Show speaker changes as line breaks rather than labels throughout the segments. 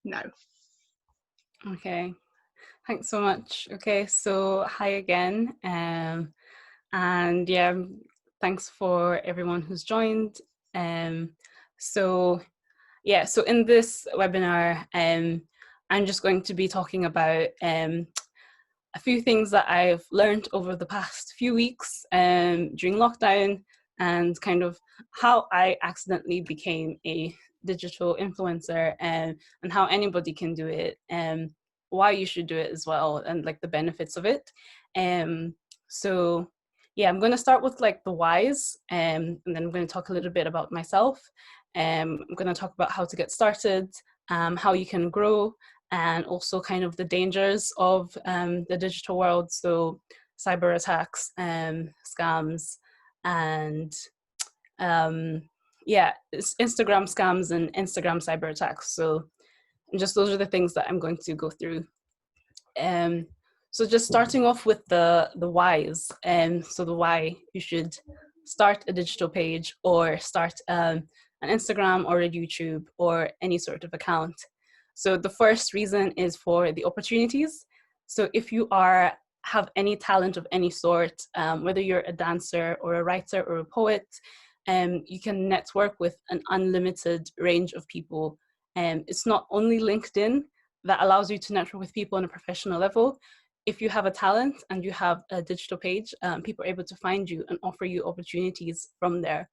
now.
Okay, thanks so much. Okay, so hi again. And yeah, thanks for everyone who's joined. Um, so yeah, so in this webinar, I'm just going to be talking about a few things that I've learned over the past few weeks during lockdown, and kind of how I accidentally became a digital influencer, and how anybody can do it, why you should do it as well, and like the benefits of it. Um, so yeah, I'm going to start with like the whys, and then I'm going to talk a little bit about myself. I'm going to talk about how to get started, how you can grow, and also kind of the dangers of the digital world. So cyber attacks, scams, and yeah, Instagram scams and Instagram cyber attacks. So just those are the things that I'm going to go through. Um, so just starting off with the whys. So the why you should start a digital page or start an Instagram or a YouTube or any sort of account. So the first reason is for the opportunities. So if you have any talent of any sort, whether you're a dancer or a writer or a poet, you can network with an unlimited range of people. It's not only LinkedIn that allows you to network with people on a professional level. If you have a talent and you have a digital page, people are able to find you and offer you opportunities from there.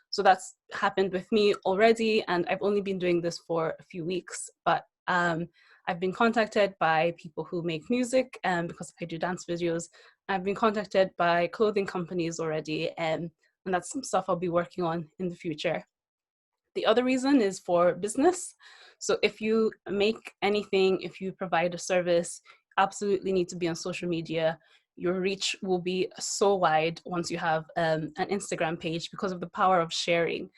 So that's happened with me already, and I've only been doing this for a few weeks, but I've been contacted by people who make music, because I do dance videos. I've been contacted by clothing companies already, and that's some stuff I'll be working on in the future. The other reason is for business. So if you make anything, if you provide a service, absolutely need to be on social media. Your reach will be so wide once you have an Instagram page because of the power of sharing.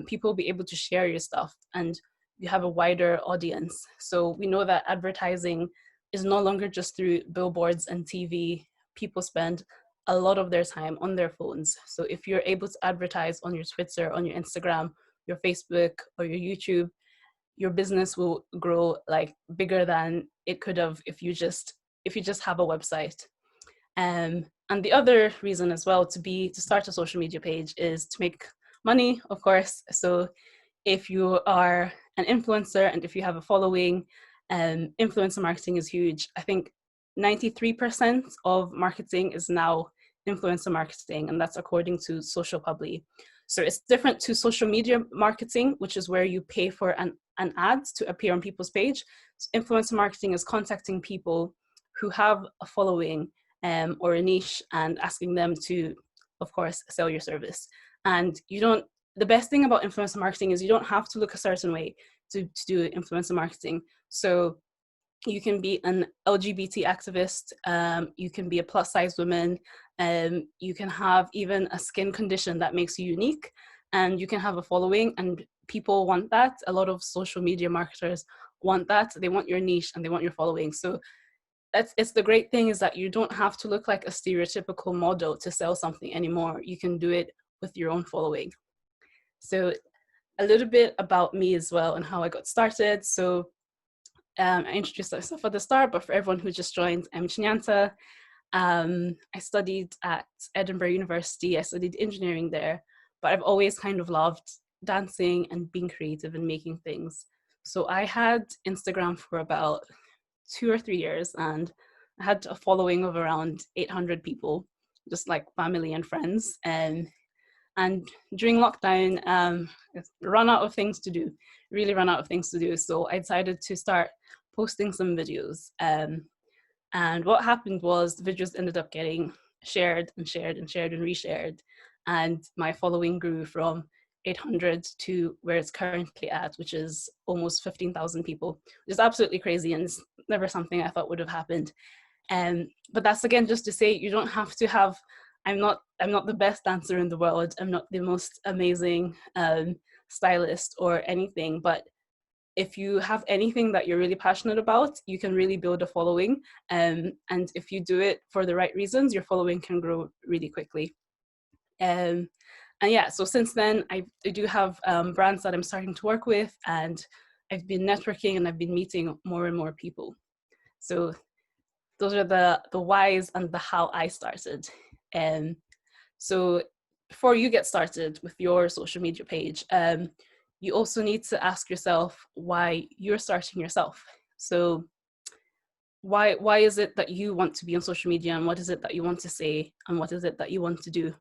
People will be able to share your stuff and you have a wider audience. So we know that advertising is no longer just through billboards and TV. People spend a lot of their time on their phones. So if you're able to advertise on your Twitter, on your Instagram, your Facebook or your YouTube, your business will grow like bigger than it could have if you just have a website. And the other reason as well to start a social media page is to make money, of course. So if you are an influencer and if you have a following, influencer marketing is huge. I think 93% of marketing is now influencer marketing, and that's according to Social Publi. So it's different to social media marketing, which is where you pay for an ad to appear on people's page. So influencer marketing is contacting people who have a following, or a niche, and asking them to, of course, sell your service. And the best thing about influencer marketing is you don't have to look a certain way to do influencer marketing. So you can be an LGBT activist, you can be a plus size woman, you can have even a skin condition that makes you unique, and you can have a following, and people want that. A lot of social media marketers want that. They want your niche and they want your following. So it's the great thing is that you don't have to look like a stereotypical model to sell something anymore. You can do it with your own following. So a little bit about me as well and how I got started. So I introduced myself at the start, but for everyone who just joined, I'm Chinyanta. I studied at Edinburgh University. I studied engineering there, but I've always kind of loved dancing and being creative and making things. So I had Instagram for about 2 or 3 years, and I had a following of around 800 people, just like family and friends. And during lockdown, run out of things to do, really run out of things to do. So I decided to start posting some videos. And what happened was the videos ended up getting shared and shared and shared and reshared. And my following grew from 800 to where it's currently at, which is almost 15,000 people, which is absolutely crazy. And it's never something I thought would have happened. But that's again just to say you don't have to have. I'm not the best dancer in the world. I'm not the most amazing stylist or anything. But if you have anything that you're really passionate about, you can really build a following. And if you do it for the right reasons, your following can grow really quickly. And yeah, so since then, I do have brands that I'm starting to work with, and I've been networking and I've been meeting more and more people. So those are the whys and the how I started. And so before you get started with your social media page, you also need to ask yourself why you're starting yourself. So why is it that you want to be on social media, and what is it that you want to say, and what is it that you want to do?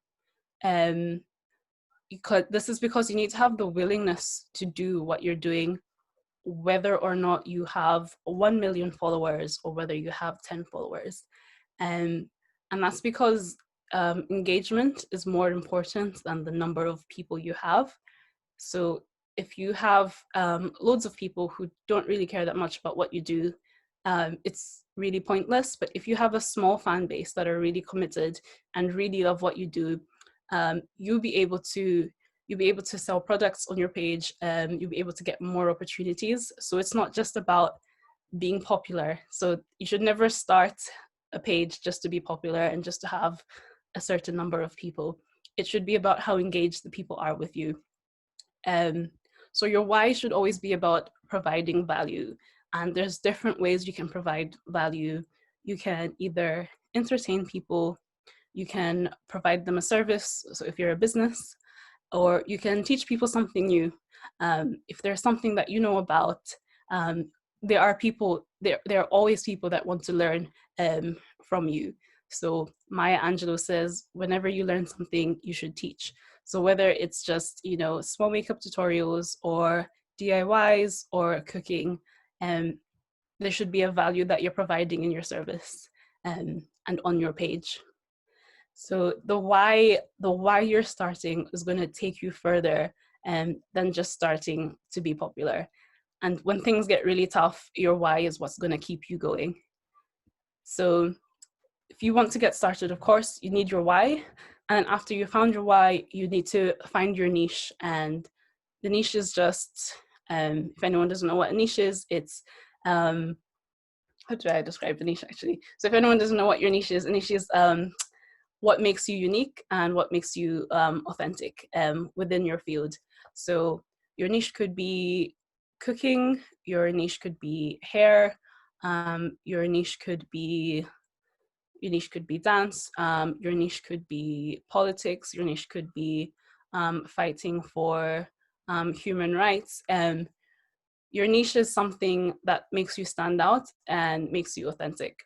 This is because you need to have the willingness to do what you're doing, whether or not you have 1 million followers or whether you have 10 followers. And that's because engagement is more important than the number of people you have. So if you have loads of people who don't really care that much about what you do, it's really pointless. But if you have a small fan base that are really committed and really love what you do, you'll be able to sell products on your page. You'll be able to get more opportunities. So it's not just about being popular. So you should never start a page just to be popular and just to have a certain number of people. It should be about how engaged the people are with you. So your why should always be about providing value. And there's different ways you can provide value. You can either entertain people, you can provide them a service, so if you're a business, or you can teach people something new. If there's something that you know about, there are always people that want to learn from you. So Maya Angelou says, whenever you learn something, you should teach. So whether it's just, small makeup tutorials or DIYs or cooking, there should be a value that you're providing in your service and on your page. So the why you're starting is going to take you further than just starting to be popular. And when things get really tough, your why is what's going to keep you going. So if you want to get started, of course, you need your why. And after you found your why, you need to find your niche. And the niche is just, if anyone doesn't know what a niche is, it's, how do I describe the niche actually? So if anyone doesn't know what your niche is, a niche is what makes you unique and what makes you authentic within your field. So your niche could be cooking, your niche could be hair, your niche could be dance, your niche could be politics, your niche could be fighting for human rights. Your niche is something that makes you stand out and makes you authentic.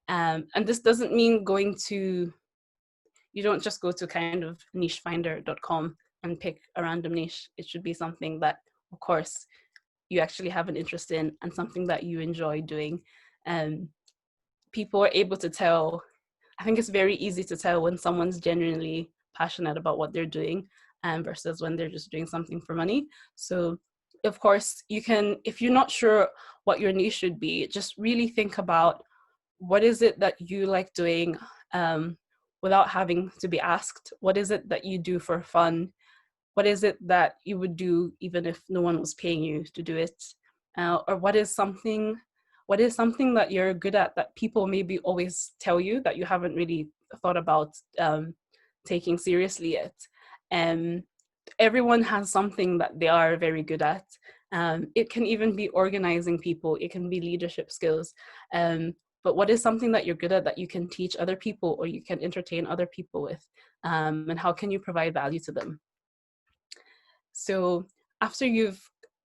And this doesn't mean you don't just go to kind of nichefinder.com and pick a random niche. It should be something that, of course, you actually have an interest in and something that you enjoy doing. People are able to tell. I think it's very easy to tell when someone's genuinely passionate about what they're doing versus when they're just doing something for money. So of course you can, if you're not sure what your niche should be, just really think about what is it that you like doing without having to be asked. What is it that you do for fun? What is it that you would do even if no one was paying you to do it? Or what is something that you're good at that people maybe always tell you that you haven't really thought about taking seriously yet? Everyone has something that they are very good at. It can even be organizing people, it can be leadership skills. But what is something that you're good at that you can teach other people or you can entertain other people with? And how can you provide value to them? So after you've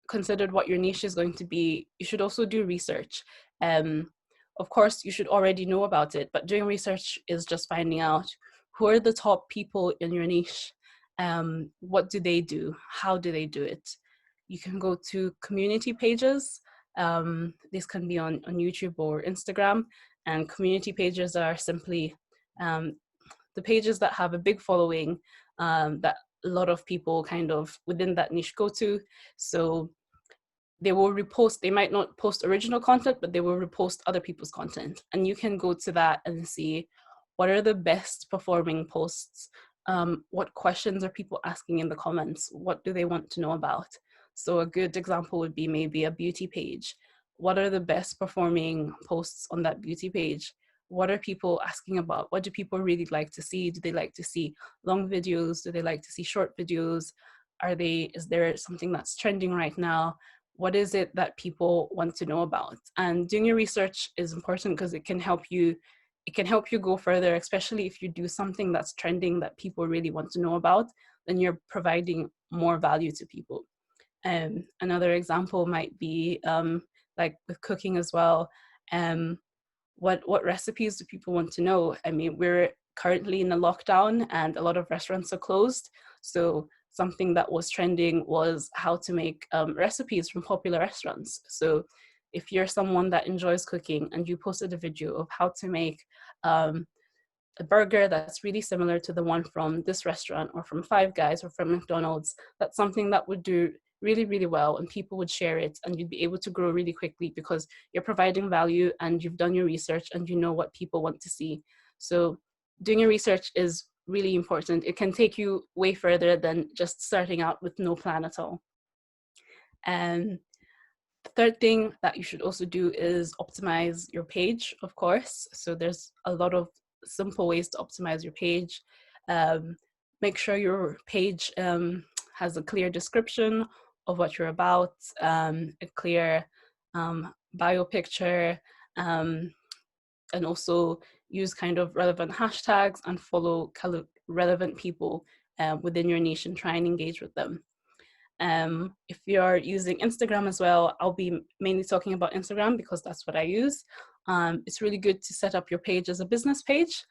considered what your niche is going to be, you should also do research. Of course, you should already know about it, but doing research is just finding out who are the top people in your niche. What do they do? How do they do it? You can go to community pages. This can be on YouTube or Instagram, and community pages are simply the pages that have a big following that a lot of people kind of within that niche go to. So they will repost, they might not post original content, but they will repost other people's content. And you can go to that and see what are the best performing posts. What questions are people asking in the comments? What do they want to know about? So a good example would be maybe a beauty page. What are the best performing posts on that beauty page? What are people asking about? What do people really like to see? Do they like to see long videos? Do they like to see short videos? Is there something that's trending right now? what is it that people want to know about? And doing your research is important because it can help you go further, especially if you do something that's trending that people really want to know about, then you're providing more value to people. Another example might be like with cooking as well. What recipes do people want to know? I mean, we're currently in a lockdown and a lot of restaurants are closed. So something that was trending was how to make recipes from popular restaurants. So if you're someone that enjoys cooking and you posted a video of how to make a burger that's really similar to the one from this restaurant or from Five Guys or from McDonald's, that's something that would do really, really well, and people would share it, and you'd be able to grow really quickly because you're providing value and you've done your research and you know what people want to see. So doing your research is really important. It can take you way further than just starting out with no plan at all. And the third thing that you should also do is optimize your page, of course. So there's a lot of simple ways to optimize your page. Make sure your page has a clear description of what you're about, a clear bio picture, and also use kind of relevant hashtags and follow kind of relevant people within your niche and try and engage with them. If you're using Instagram as well, I'll be mainly talking about Instagram because that's what I use. It's really good to set up your page as a business page.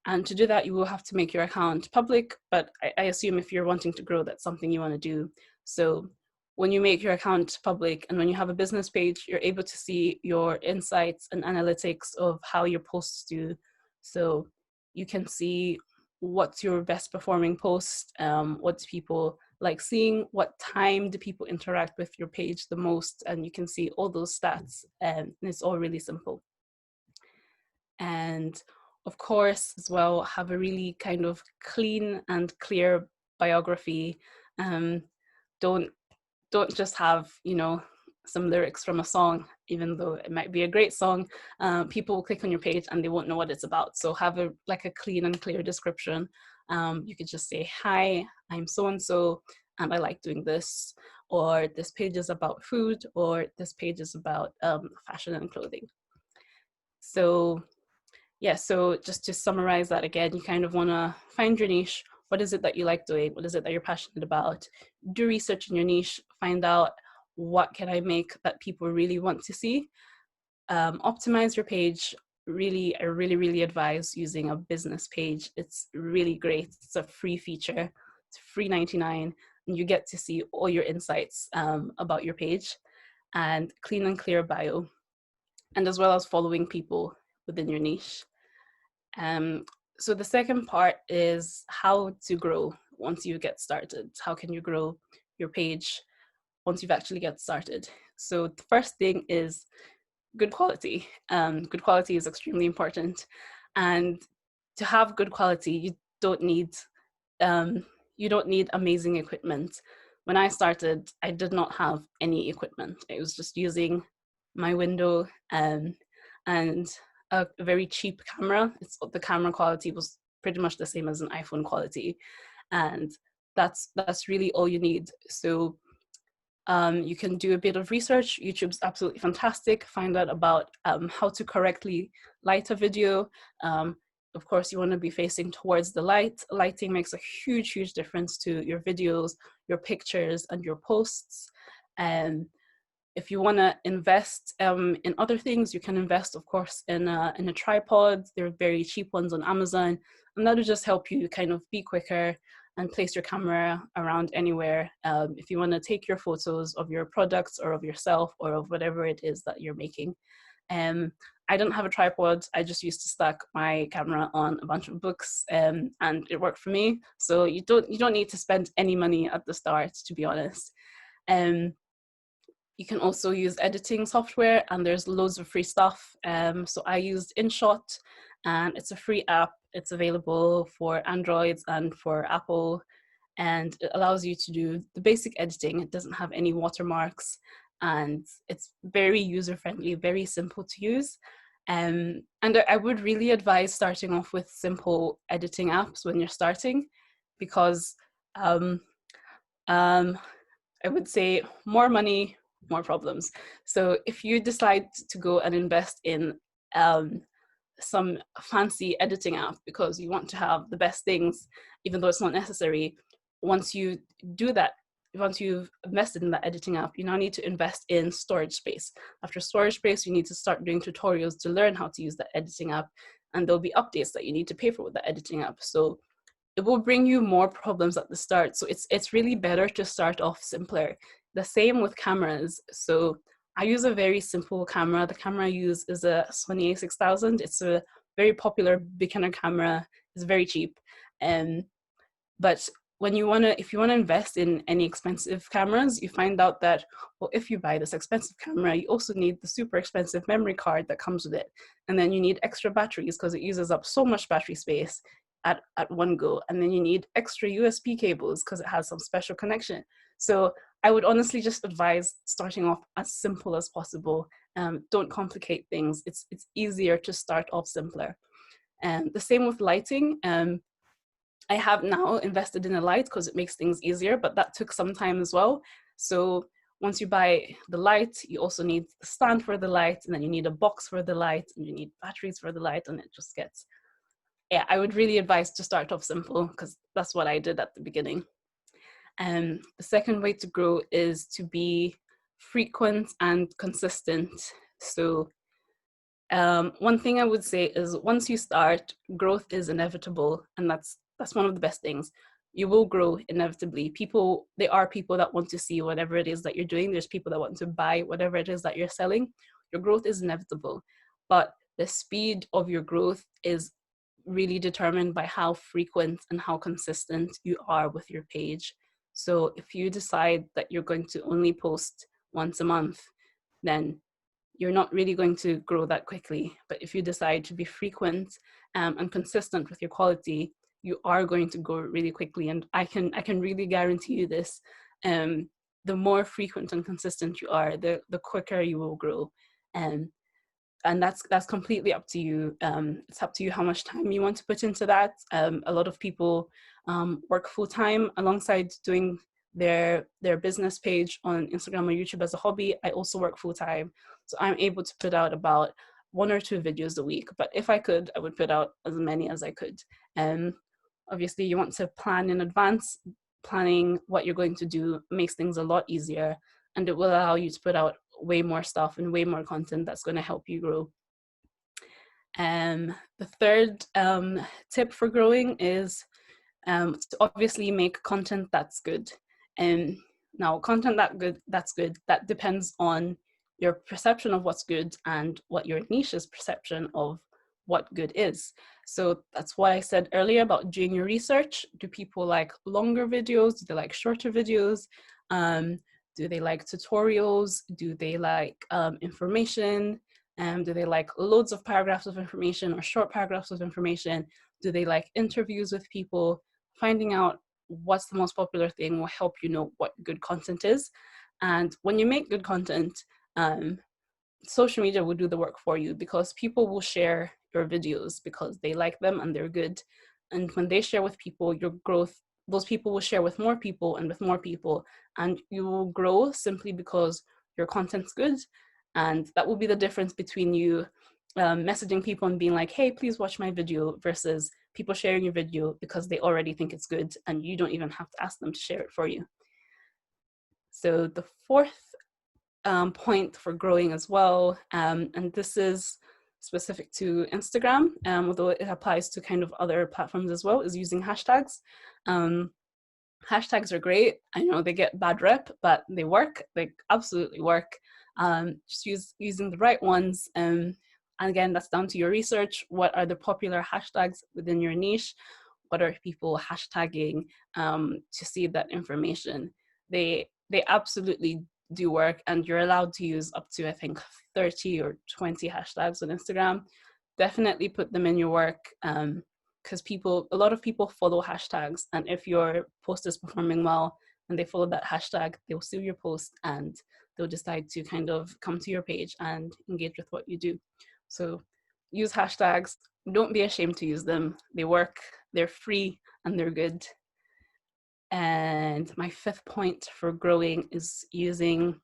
And to do that, you will have to make your account public, but I assume if you're wanting to grow, that's something you want to do. So when you make your account public and when you have a business page, you're able to see your insights and analytics of how your posts do. So you can see what's your best performing post, what do people like seeing, what time do people interact with your page the most, and you can see all those stats, and it's all really simple. And of course, as well, have a really kind of clean and clear biography. Don't just have, you know, some lyrics from a song, even though it might be a great song. People will click on your page and they won't know what it's about. So have a clean and clear description. You could just say, hi, I'm so-and-so, and I like doing this, or this page is about food, or this page is about fashion and clothing. So yeah, so just to summarize that again, you kind of want to find your niche. What is it that you like doing? What is it that you're passionate about? Do research in your niche, find out what can I make that people really want to see. Optimize your page. Really, I really advise using a business page. It's really great. It's a free feature. It's free 99, and you get to see all your insights about your page, and clean and clear bio, and as well as following people within your niche. So the second part is how to grow once you get started. How can you grow your page once you've actually get started? So the first thing is good quality. Good quality is extremely important, and to have good quality, you don't need amazing equipment. When I started, I did not have any equipment. I was just using my window and a very cheap camera. The camera quality was pretty much the same as an iPhone quality, and that's really all you need. So you can do a bit of research. YouTube's absolutely fantastic. Find out about how to correctly light a video. Of course, you want to be facing towards the light. Lighting makes a huge difference to your videos, your pictures, and your posts. And if you want to invest in other things, you can invest, of course, in a tripod. There are very cheap ones on Amazon, and that'll just help you kind of be quicker and place your camera around anywhere. If you want to take your photos of your products or of yourself or of whatever it is that you're making. I don't have a tripod. I just used to stack my camera on a bunch of books, and it worked for me. So you don't need to spend any money at the start, to be honest. You can also use editing software, and there's loads of free stuff. So I used InShot, and it's a free app. It's available for Androids and for Apple, and it allows you to do the basic editing. It doesn't have any watermarks, and it's very user-friendly, very simple to use. And I would really advise starting off with simple editing apps when you're starting, because I would say more money, more problems. So if you decide to go and invest in some fancy editing app because you want to have the best things, even though it's not necessary, once you do that, once you've invested in that editing app, you now need to invest in storage space. After storage space, you need to start doing tutorials to learn how to use that editing app, and there'll be updates that you need to pay for with the editing app. So it will bring you more problems at the start. So it's really better to start off simpler. The same with cameras. So I use a very simple camera. The camera I use is a Sony a6000. It's a very popular beginner camera. It's very cheap. But when if you want to invest in any expensive cameras, you find out that, well, if you buy this expensive camera, you also need the super expensive memory card that comes with it. And then you need extra batteries because it uses up so much battery space at one go. And then you need extra USB cables because it has some special connection. So I would honestly just advise starting off as simple as possible. Don't complicate things. It's easier to start off simpler. And the same with lighting. I have now invested in a light because it makes things easier, but that took some time as well. So once you buy the light, you also need the stand for the light, and then you need a box for the light, and you need batteries for the light, and it just gets, yeah, I would really advise to start off simple because that's what I did at the beginning. And the second way to grow is to be frequent and consistent. So one thing I would say is once you start, growth is inevitable, and that's one of the best things. You will grow inevitably. There are people that want to see whatever it is that you're doing. There's people that want to buy whatever it is that you're selling. Your growth is inevitable, but the speed of your growth is really determined by how frequent and how consistent you are with your page. So if you decide that you're going to only post once a month, then you're not really going to grow that quickly. But if you decide to be frequent and consistent with your quality, you are going to grow really quickly. And I can really guarantee you this. The more frequent and consistent you are, the quicker you will grow. And that's completely up to you. It's up to you how much time you want to put into that. A lot of people work full-time alongside doing their business page on Instagram or YouTube as a hobby. I also work full-time, so I'm able to put out about 1 or 2 videos a week. But if I could, I would put out as many as I could. Obviously, you want to plan in advance. Planning what you're going to do makes things a lot easier, and it will allow you to put out way more stuff and way more content that's going to help you grow. The third tip for growing is to obviously make content that's good. Now, content that's good, that depends on your perception of what's good and what your niche's perception of what good is. So that's why I said earlier about doing your research. Do people like longer videos? Do they like shorter videos? Do they like tutorials? Do they like information? Do they like loads of paragraphs of information or short paragraphs of information? Do they like interviews with people? Finding out what's the most popular thing will help you know what good content is. And when you make good content, social media will do the work for you because people will share your videos because they like them and they're good. And when they share with people, your growth, those people will share with more people and with more people, and you will grow simply because your content's good. And that will be the difference between you messaging people and being like, hey, please watch my video, versus people sharing your video because they already think it's good and you don't even have to ask them to share it for you. So the fourth point for growing as well, and this is specific to Instagram, although it applies to kind of other platforms as well, is using hashtags. Hashtags are great. I know they get bad rep, but they work. They absolutely work. Just using the right ones. And again, that's down to your research. What are the popular hashtags within your niche? What are people hashtagging to see that information? They absolutely do work, and you're allowed to use up to, I think, 30 or 20 hashtags on Instagram. Definitely put them in your work, because a lot of people follow hashtags, and if your post is performing well and they follow that hashtag, they'll see your post and they'll decide to kind of come to your page and engage with what you do. So use hashtags. Don't be ashamed to use them. They work, they're free, and they're good. And my fifth point for growing is using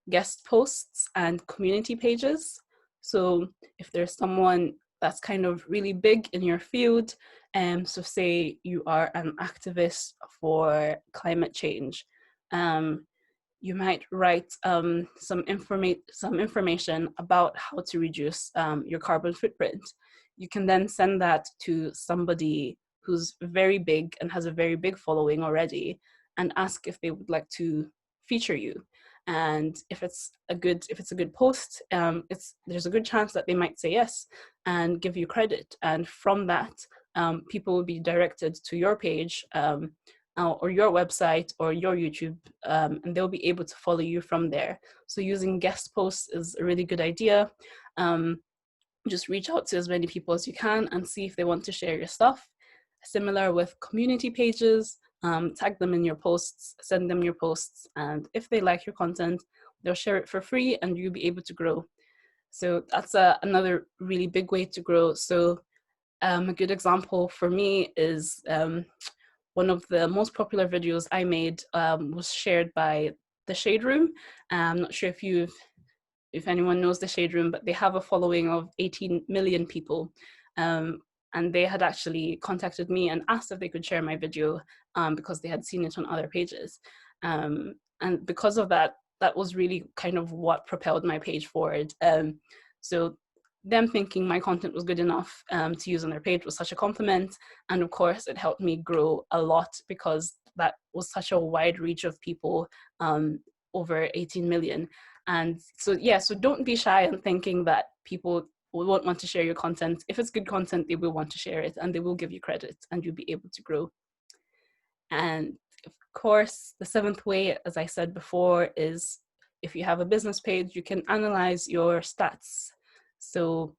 guest posts and community pages. So if there's someone that's kind of really big in your field, so say you are an activist for climate change, you might write some information about how to reduce your carbon footprint. You can then send that to somebody who's very big and has a very big following already, and ask if they would like to feature you. And if it's a good post, there's a good chance that they might say yes and give you credit. And from that, people will be directed to your page, or your website or your YouTube, and they'll be able to follow you from there. So using guest posts is a really good idea. Just reach out to as many people as you can and see if they want to share your stuff. Similar with community pages, tag them in your posts, send them your posts, and if they like your content, they'll share it for free and you'll be able to grow. So that's another really big way to grow. So a good example for me is one of the most popular videos I made was shared by The Shade Room. I'm not sure if anyone knows The Shade Room, but they have a following of 18 million people. And they had actually contacted me and asked if they could share my video because they had seen it on other pages. And because of that, that was really kind of what propelled my page forward. So them thinking my content was good enough to use on their page was such a compliment. And of course, it helped me grow a lot because that was such a wide reach of people, over 18 million. And so, yeah, so don't be shy in thinking that people won't want to share your content. If it's good content, they will want to share it and they will give you credit and you'll be able to grow. And of course, the seventh way, as I said before, is if you have a business page, you can analyze your stats. So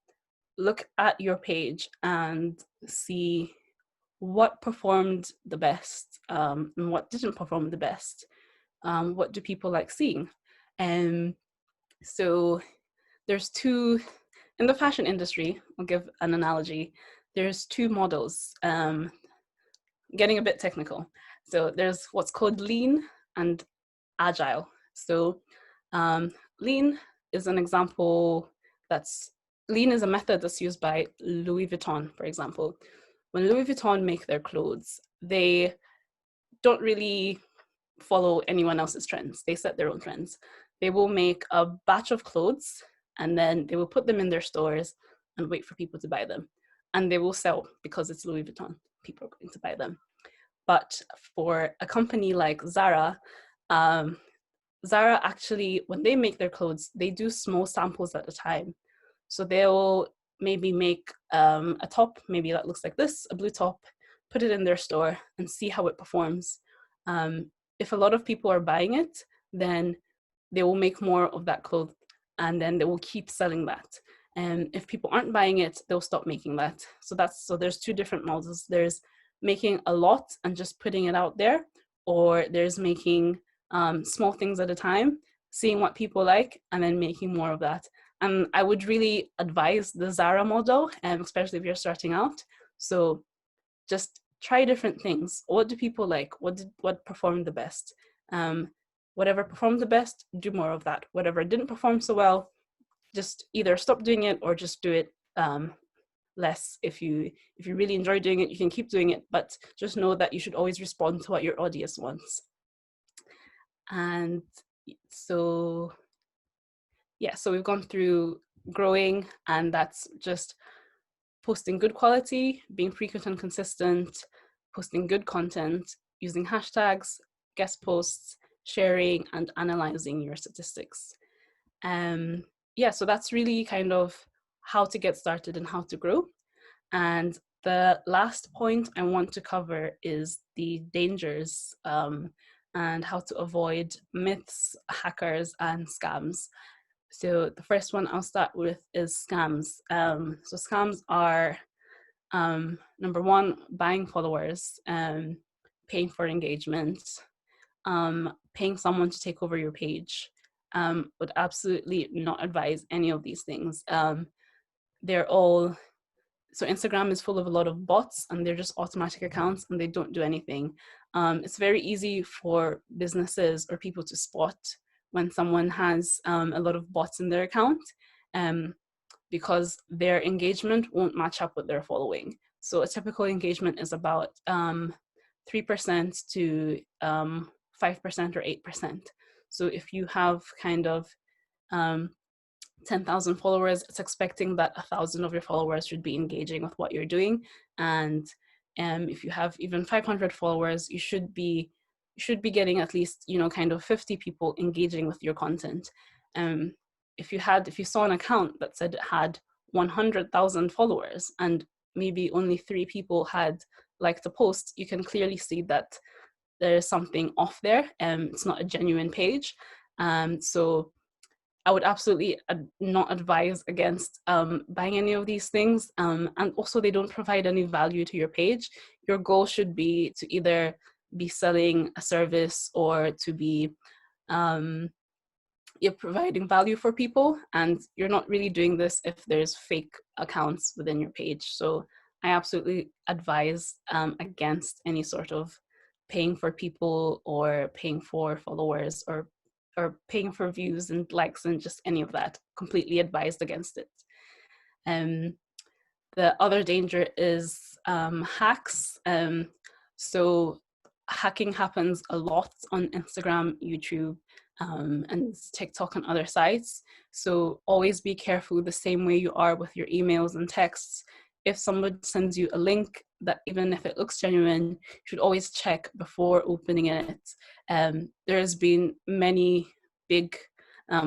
look at your page and see what performed the best, and what didn't perform the best. What do people like seeing? So there's two, in the fashion industry, I'll give an analogy, there's two models, getting a bit technical. So there's what's called lean and agile. So lean is an example lean is a method that's used by Louis Vuitton, for example. When Louis Vuitton make their clothes, they don't really follow anyone else's trends. They set their own trends. They will make a batch of clothes and then they will put them in their stores and wait for people to buy them. And they will sell because it's Louis Vuitton. People are going to buy them. But for a company like Zara, Zara actually, when they make their clothes, they do small samples at a time. So they'll maybe make a top, maybe that looks like this, a blue top, put it in their store and see how it performs. If a lot of people are buying it, then they will make more of that cloth and then they will keep selling that. And if people aren't buying it, they'll stop making that. So there's two different models. There's making a lot and just putting it out there, or there's making small things at a time, seeing what people like, and then making more of that. And I would really advise the Zara model, especially if you're starting out. So just try different things. What do people like? What performed the best? Whatever performed the best, do more of that. Whatever didn't perform so well, just either stop doing it or just do it less. If you really enjoy doing it, you can keep doing it, but just know that you should always respond to what your audience wants. And so, yeah, so we've gone through growing, and that's just posting good quality, being frequent and consistent, posting good content, using hashtags, guest posts, sharing, and analyzing your statistics. Yeah, so that's really kind of how to get started and how to grow. And the last point I want to cover is the dangers and how to avoid myths, hackers, and scams. So the first one I'll start with is scams. So scams are, number one, buying followers, paying for engagement, paying someone to take over your page. Would absolutely not advise any of these things. They're all, so Instagram is full of a lot of bots and they're just automatic accounts and they don't do anything. It's very easy for businesses or people to spot when someone has a lot of bots in their account, because their engagement won't match up with their following. So a typical engagement is about 3% to 5% or 8%. So if you have kind of 10,000 followers, it's expecting that 1,000 of your followers should be engaging with what you're doing. And if you have even 500 followers, you should be getting at least, you know, kind of 50 people engaging with your content. If you saw an account that said it had 100,000 followers and maybe only 3 people had liked a post, you can clearly see that there is something off there. It's not a genuine page. So I would absolutely not advise against buying any of these things. And also, they don't provide any value to your page. Your goal should be to either be selling a service or to be you're providing value for people, and you're not really doing this if there's fake accounts within your page. So I absolutely advise against any sort of paying for people or paying for followers or paying for views and likes and just any of that. Completely advised against it. The other danger is hacks. So hacking happens a lot on Instagram, YouTube, and TikTok and other sites. So always be careful, the same way you are with your emails and texts. If someone sends you a link that, even if it looks genuine, you should always check before opening it. There's been many big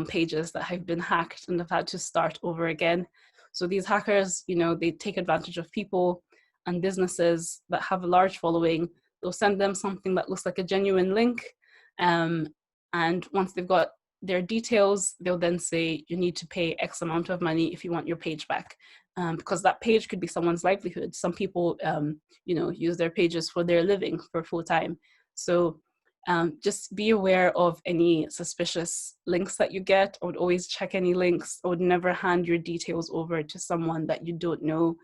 pages that have been hacked and have had to start over again. So these hackers, you know, they take advantage of people and businesses that have a large following. They'll send them something that looks like a genuine link. And once they've got their details, they'll then say, you need to pay X amount of money if you want your page back. Because that page could be someone's livelihood. Some people, you know, use their pages for their living, for full time. So just be aware of any suspicious links that you get. I would always check any links. I would never hand your details over to someone that you don't know.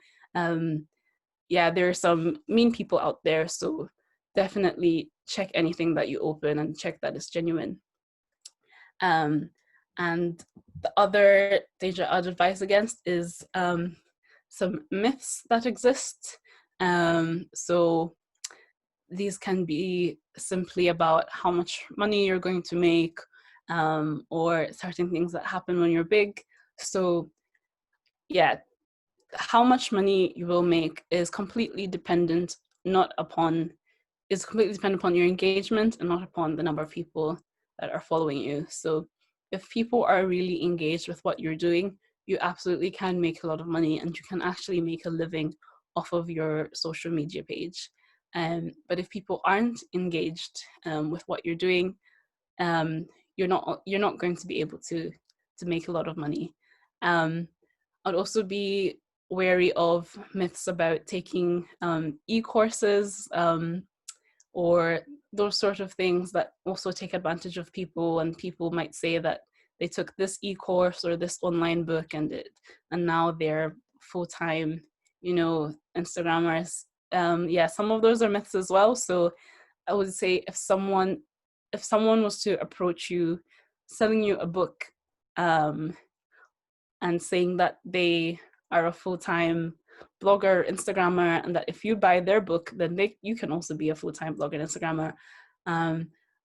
Yeah, there are some mean people out there, so definitely check anything that you open and check that it's genuine. And the other danger I'd advise against is some myths that exist. So these can be simply about how much money you're going to make, or certain things that happen when you're big. So yeah, how much money you will make is completely dependent upon your engagement and not upon the number of people that are following you. So if people are really engaged with what you're doing, you absolutely can make a lot of money, and you can actually make a living off of your social media page. But if people aren't engaged with what you're doing, you're not going to be able to make a lot of money. I'd also be wary of myths about taking e-courses or those sort of things that also take advantage of people. And people might say that they took this e-course or this online book and now they're full-time, you know, Instagrammers. Yeah, some of those are myths as well. So I would say if someone was to approach you selling you a book and saying that they are a full-time blogger, Instagrammer, and that if you buy their book, then you can also be a full-time blogger and Instagrammer,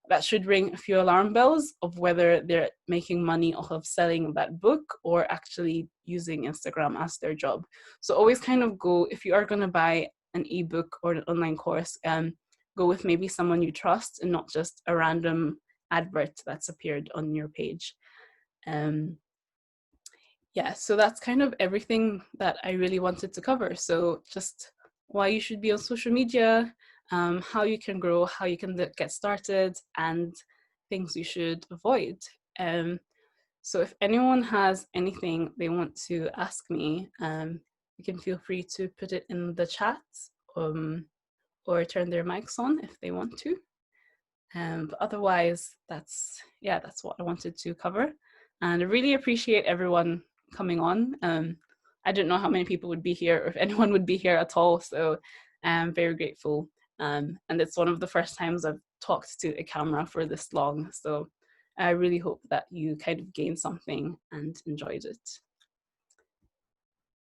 that should ring a few alarm bells of whether they're making money off of selling that book or actually using Instagram as their job. So always kind of go, if you are going to buy an ebook or an online course, go with maybe someone you trust and not just a random advert that's appeared on your page. Yeah, so that's kind of everything that I really wanted to cover. So just why you should be on social media, how you can grow, how you can get started, and things you should avoid. So if anyone has anything they want to ask me, you can feel free to put it in the chat, or turn their mics on if they want to. But otherwise, that's what I wanted to cover. And I really appreciate everyone coming on. I didn't know how many people would be here or if anyone would be here at all. So I'm very grateful. And it's one of the first times I've talked to a camera for this long. So I really hope that you kind of gained something and enjoyed it.